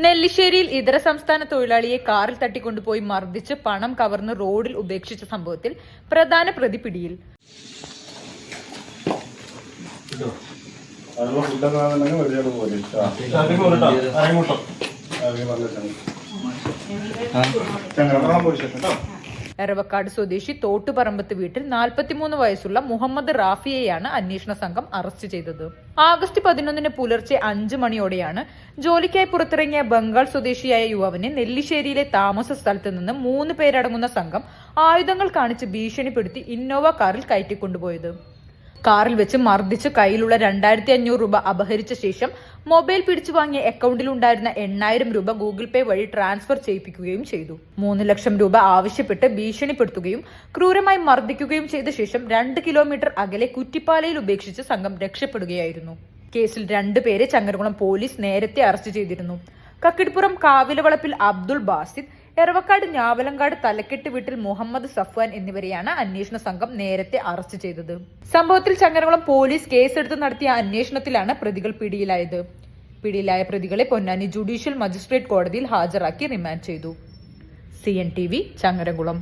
നെല്ലിശ്ശേരിയിൽ ഇതര സംസ്ഥാന തൊഴിലാളിയെ കാറിൽ തട്ടിക്കൊണ്ടുപോയി മർദ്ദിച്ച് പണം കവർന്ന് റോഡിൽ ഉപേക്ഷിച്ച സംഭവത്തിൽ പ്രധാന പ്രതി പിടിയിൽ. എറവക്കാട് സ്വദേശി തോട്ടുപറമ്പത്ത് വീട്ടിൽ 43 വയസ്സുള്ള മുഹമ്മദ് റാഫിയെയാണ് അന്വേഷണ സംഘം അറസ്റ്റ് ചെയ്തത്. ആഗസ്റ്റ് 11 പുലർച്ചെ 5 മണിയോടെയാണ് ജോലിക്കായി പുറത്തിറങ്ങിയ ബംഗാൾ സ്വദേശിയായ യുവാവിനെ നെല്ലിശ്ശേരിയിലെ താമസ സ്ഥലത്ത് നിന്ന് 3 പേരടങ്ങുന്ന സംഘം ആയുധങ്ങൾ കാണിച്ച് ഭീഷണിപ്പെടുത്തി ഇന്നോവ കാറിൽ കയറ്റിക്കൊണ്ടുപോയത്. കാറിൽ വെച്ച് മർദ്ദിച്ച് കയ്യിലുള്ള 2500 രൂപ അപഹരിച്ച ശേഷം മൊബൈൽ പിടിച്ചു വാങ്ങിയ അക്കൗണ്ടിലുണ്ടായിരുന്ന 8000 രൂപ ഗൂഗിൾ പേ വഴി ട്രാൻസ്ഫർ ചെയ്യിപ്പിക്കുകയും ചെയ്തു. 3 ലക്ഷം രൂപ ആവശ്യപ്പെട്ട് ഭീഷണിപ്പെടുത്തുകയും ക്രൂരമായി മർദ്ദിക്കുകയും ചെയ്ത ശേഷം 2 കിലോമീറ്റർ അകലെ കുറ്റിപ്പാലയിൽ ഉപേക്ഷിച്ച് സംഘം രക്ഷപ്പെടുകയായിരുന്നു. കേസിൽ 2 പേരെ ചങ്ങരകുളം പോലീസ് നേരത്തെ അറസ്റ്റ് ചെയ്തിരുന്നു. കക്കിടിപ്പുറം കാവിലവളപ്പിൽ അബ്ദുൾ ബാസിദ്, എറവക്കാട് ഞാവലങ്കാട് തലക്കെട്ട് വീട്ടിൽ മുഹമ്മദ് സഫ്വാൻ എന്നിവരെയാണ് അന്വേഷണ സംഘം നേരത്തെ അറസ്റ്റ് ചെയ്തത്. സംഭവത്തിൽ ചങ്ങരകുളം പോലീസ് കേസെടുത്ത് നടത്തിയ അന്വേഷണത്തിലാണ് പ്രതികൾ പിടിയിലായത്. പിടിയിലായ പ്രതികളെ പൊന്നാനി ജുഡീഷ്യൽ മജിസ്ട്രേറ്റ് കോടതിയിൽ ഹാജരാക്കി റിമാൻഡ് ചെയ്തു. CNTV ചങ്ങരകുളം.